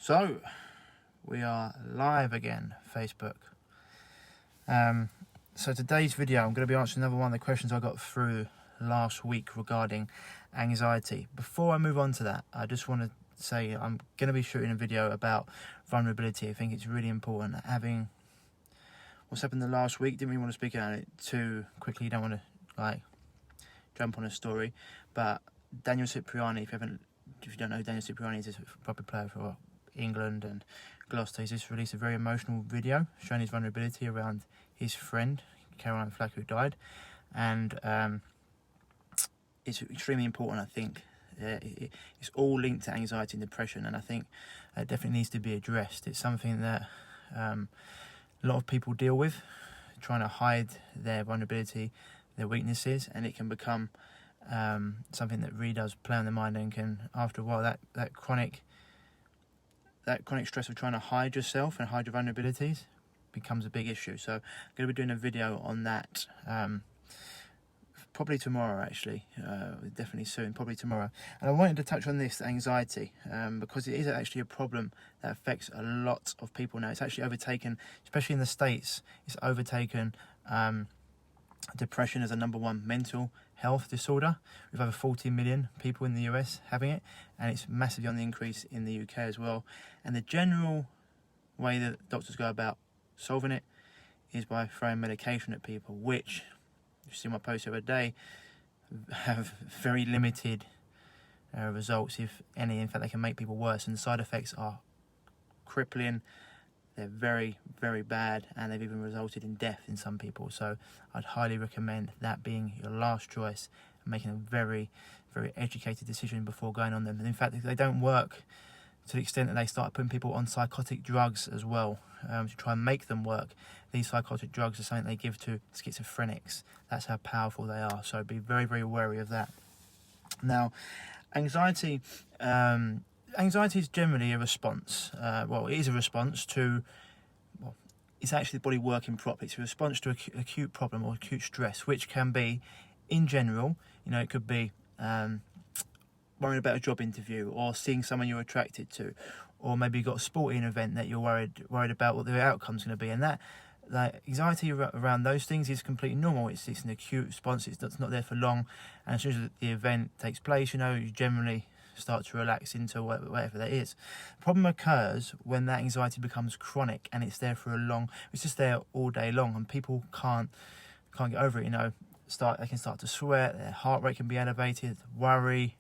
So, we are live again, Facebook. So today's video, I'm going to be answering another one of the questions I got through last week regarding anxiety. Before I move on to that, I just want to say I'm going to be shooting a video about vulnerability. I think it's really important. Having what's happened the last week, didn't really want to speak about it too quickly. Don't want to jump on a story, but Daniel Cipriani, if you don't know who Daniel Cipriani is, he's a rugby player for England and Gloucester. He's just released a very emotional video showing his vulnerability around his friend Caroline Flack, who died, and it's extremely important. I think it's all linked to anxiety and depression, and I think it definitely needs to be addressed. It's something that a lot of people deal with, trying to hide their vulnerability, their weaknesses, and it can become something that really does play on the mind, and can, after a while, that chronic stress of trying to hide yourself and hide your vulnerabilities becomes a big issue. So I'm going to be doing a video on that probably tomorrow, actually, definitely soon, probably tomorrow. And I wanted to touch on this anxiety because it is actually a problem that affects a lot of people now. It's actually overtaken, especially in the States, it's overtaken depression as a #1 mental health disorder, with over 40 million people in the US having it, and it's massively on the increase in the UK as well. And the general way that doctors go about solving it is by throwing medication at people, which, you see my post the other day, have very limited results, if any. In fact, they can make people worse, and the side effects are crippling. They're very, very bad, and they've even resulted in death in some people. So I'd highly recommend that being your last choice, and making a very, very educated decision before going on them. And in fact, they don't work to the extent that they start putting people on psychotic drugs as well, to try and make them work. These psychotic drugs are something they give to schizophrenics. That's how powerful they are. So be very, very wary of that. Now, anxiety is generally a response. It is a response to, it's actually the body working properly. It's a response to acute problem or acute stress, which can be, in general, it could be worrying about a job interview, or seeing someone you're attracted to, or maybe you've got a sporting event that you're worried about what the outcome's going to be. And that anxiety around those things is completely normal. It's an acute response. It's not there for long, and as soon as the event takes place, you generally start to relax into whatever that is. The problem occurs when that anxiety becomes chronic, and it's there for it's just there all day long, and people can't get over it. They can start to sweat, their heart rate can be elevated, worry,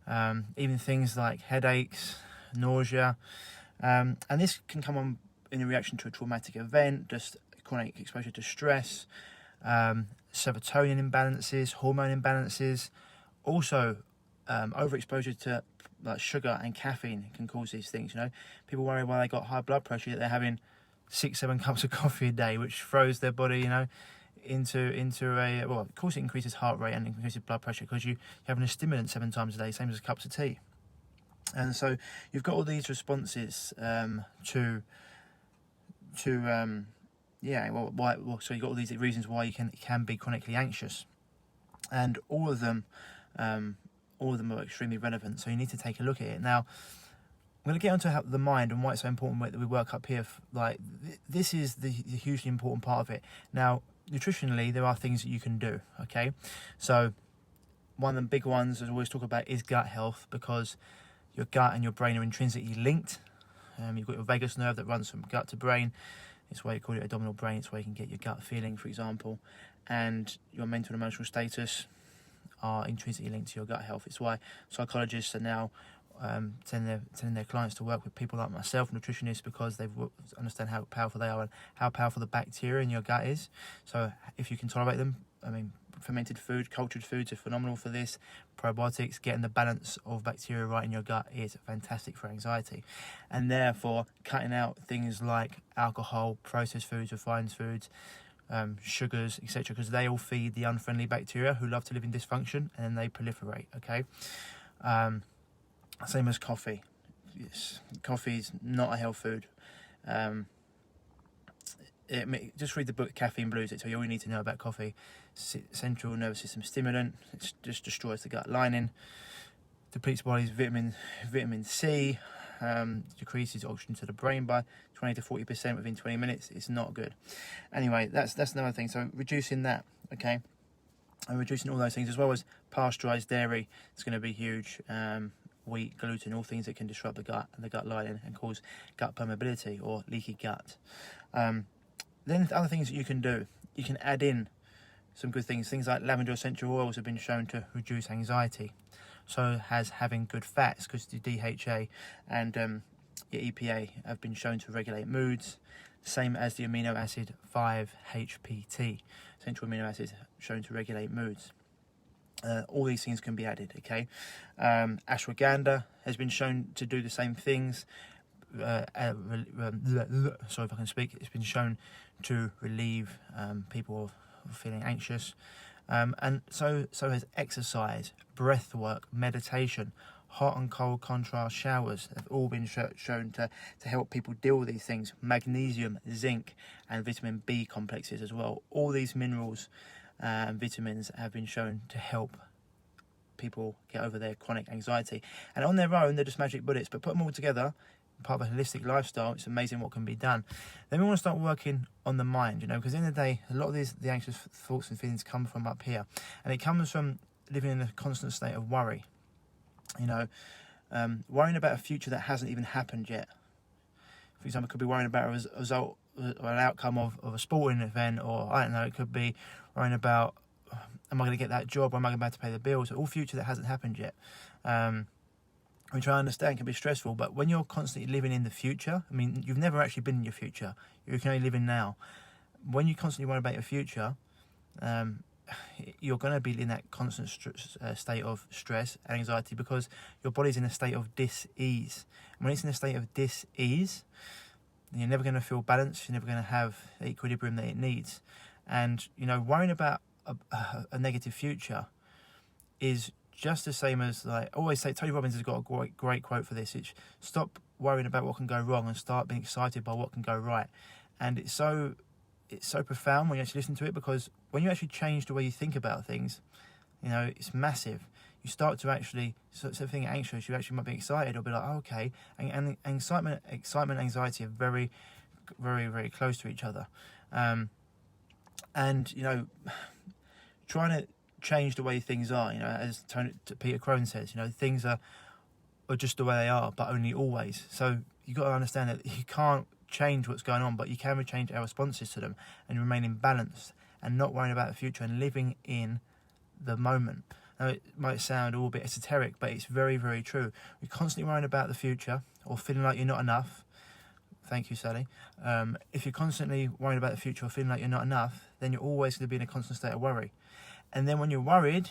even things like headaches, nausea, and this can come on in a reaction to a traumatic event, just chronic exposure to stress, serotonin imbalances, hormone imbalances. Also, overexposure to sugar and caffeine can cause these things. People worry why they got high blood pressure, that they're having 6-7 cups of coffee a day, which throws their body into a, of course it increases heart rate and increases blood pressure, because you're having a stimulant 7 times a day, same as cups of tea. And so you've got all these responses so you've got all these reasons why you can be chronically anxious, and all of them are extremely relevant. So you need to take a look at it. Now, I'm going to get onto the mind and why it's so important that we work up here. This is the hugely important part of it. Now, nutritionally, there are things that you can do. Okay, so one of the big ones I always talk about is gut health, because your gut and your brain are intrinsically linked. You've got your vagus nerve that runs from gut to brain. It's why you call it abdominal brain. It's where you can get your gut feeling, for example. And your mental and emotional status are intrinsically linked to your gut health. It's why psychologists are now telling their clients to work with people like myself, nutritionists, because they understand how powerful they are and how powerful the bacteria in your gut is. So if you can tolerate them, fermented food, cultured foods are phenomenal for this. Probiotics, getting the balance of bacteria right in your gut is fantastic for anxiety. And therefore, cutting out things like alcohol, processed foods, refined foods, sugars, etc., because they all feed the unfriendly bacteria who love to live in dysfunction, and then they proliferate. Okay, same as coffee. Yes, coffee is not a health food. Just read the book Caffeine Blues. It tells you all you need to know about coffee. Central nervous system stimulant. It just destroys the gut lining, depletes body's vitamin C, decreases oxygen to the brain by 20 to 40% within 20 minutes. It's not good. Anyway, that's another thing. So reducing that, okay, and reducing all those things, as well as pasteurized dairy, it's going to be huge. Wheat, gluten, all things that can disrupt the gut and the gut lining and cause gut permeability or leaky gut. Then the other things that you can do, you can add in some good things. Things like lavender essential oils have been shown to reduce anxiety. So has having good fats, because the DHA and your EPA have been shown to regulate moods. Same as the amino acid 5-HPT, essential amino acid, shown to regulate moods. All these things can be added, okay? Ashwagandha has been shown to do the same things. Sorry if I can speak. It's been shown to relieve people of feeling anxious. And so has exercise, breath work, meditation, hot and cold contrast showers have all been shown to help people deal with these things. Magnesium, zinc, and vitamin B complexes as well. All these minerals and vitamins have been shown to help people get over their chronic anxiety. And on their own, they're just magic bullets, but put them all together, part of a holistic lifestyle, it's amazing what can be done. Then we want to start working on the mind, because at the end of the day, a lot of the anxious thoughts and feelings come from up here, and it comes from living in a constant state of worry. Worrying about a future that hasn't even happened yet. For example, it could be worrying about a result or an outcome of a sporting event, or I don't know, it could be worrying about, am I going to get that job, or am I going to be able to pay the bills? All future that hasn't happened yet. Which I understand can be stressful, but when you're constantly living in the future, I mean, you've never actually been in your future. You can only live in now. When you constantly worry about your future, you're going to be in that constant state of stress and anxiety, because your body's in a state of dis-ease. And when it's in a state of dis-ease, then you're never going to feel balanced. You're never going to have the equilibrium that it needs. And, worrying about a negative future is just the same as, like, I always say, Tony Robbins has got a great quote for this. It's stop worrying about what can go wrong and start being excited by what can go right. And it's so profound when you actually listen to it, because when you actually change the way you think about things, it's massive. You start to actually, instead of being anxious, you actually might be excited or be like, oh, okay. And excitement, anxiety are very, very, very close to each other. And trying to change the way things are, as Peter Crone says, things are just the way they are, but only always. So you've got to understand that you can't change what's going on, but you can change our responses to them and remain in balance and not worrying about the future and living in the moment. Now, it might sound all a bit esoteric, but it's very, very true. You're constantly worrying about the future or feeling like you're not enough. Thank you, Sally. If you're constantly worrying about the future or feeling like you're not enough, then you're always going to be in a constant state of worry. And then when you're worried,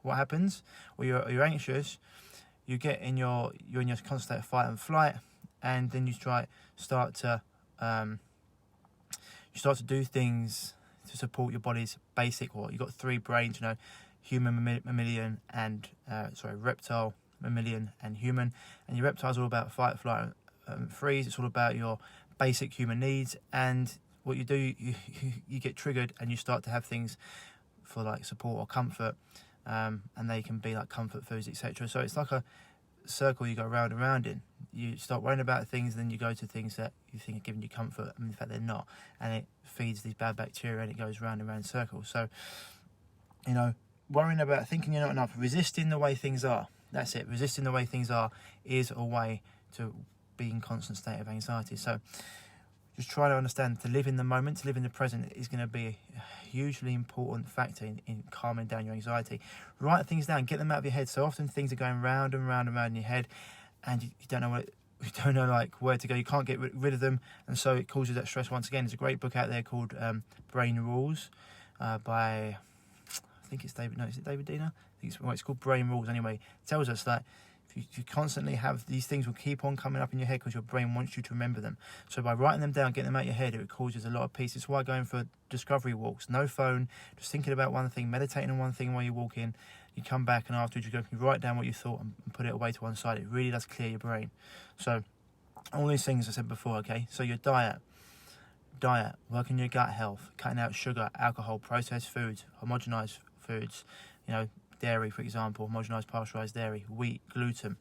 what happens? Or you're anxious, you're in your constant state of fight and flight, and then you start to do things to support your body's basic. Well, you've got three brains, human, mammalian, and reptile, mammalian, and human. And your reptile's all about fight, flight, freeze. It's all about your basic human needs. And what you do, you get triggered, and you start to have things for like support or comfort, and they can be like comfort foods, etc. So it's like a circle you go round and round in. You start worrying about things, and then you go to things that you think are giving you comfort, and in fact they're not, and it feeds these bad bacteria, and it goes round and round in circles. So worrying about, thinking you're not enough, resisting the way things are, that's it. Resisting the way things are is a way to be in constant state of anxiety. So just try to understand, to live in the moment, to live in the present is going to be a hugely important factor in calming down your anxiety. Write things down, get them out of your head. So often things are going round and round and round in your head, and you don't know where to go. You can't get rid of them, and so it causes that stress once again. There's a great book out there called Brain Rules by, I think it's David. No, is it David Diener? I think it's called Brain Rules. Anyway, it tells us that if you constantly have these things, will keep on coming up in your head because your brain wants you to remember them. So by writing them down, getting them out of your head, it causes a lot of peace. It's why going for discovery walks, no phone, just thinking about one thing, meditating on one thing while you're walking. You come back, and afterwards you write down what you thought and put it away to one side. It really does clear your brain. So all these things I said before, okay? So your diet, working your gut health, cutting out sugar, alcohol, processed foods, homogenized foods, dairy, for example, homogenized pasteurized dairy, wheat, gluten,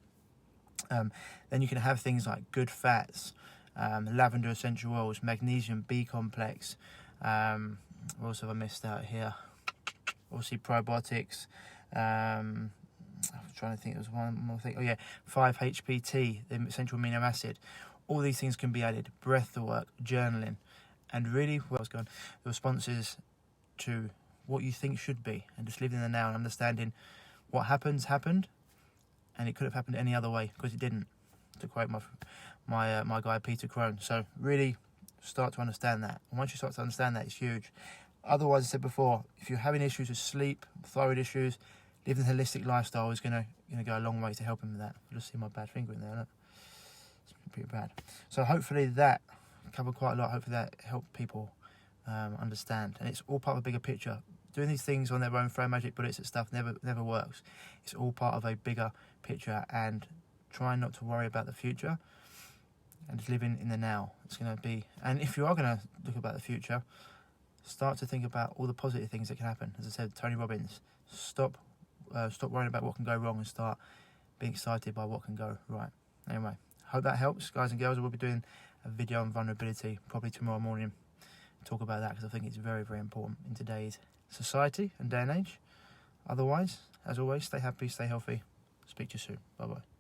Then you can have things like good fats, lavender essential oils, magnesium, B complex. What else have I missed out here? Obviously probiotics. I'm trying to think, there was one more thing. Oh yeah, 5-HPT, the essential amino acid. All these things can be added. Breath work, journaling, and really, the responses to what you think should be, and just living in the now and understanding what happened, and it could have happened any other way because it didn't. To quote my guy Peter Crone. So really start to understand that. And once you start to understand that, it's huge. Otherwise, I said before, if you're having issues with sleep, thyroid issues, living a holistic lifestyle is going to go a long way to helping with that. You'll see my bad finger in there, look. It's pretty bad. So hopefully that covered quite a lot. Hopefully that helped people understand. And it's all part of a bigger picture. Doing these things on their own, throwing magic bullets at stuff never works. It's all part of a bigger picture, and trying not to worry about the future and just living in the now. It's going to be, and if you are going to look about the future, start to think about all the positive things that can happen. As I said, Tony Robbins, stop worrying about what can go wrong and start being excited by what can go right. Anyway, hope that helps, guys and girls. I will be doing a video on vulnerability probably tomorrow morning. Talk about that because I think it's very, very important in today's society and day and age. Otherwise, as always, stay happy, stay healthy. Speak to you soon. Bye bye.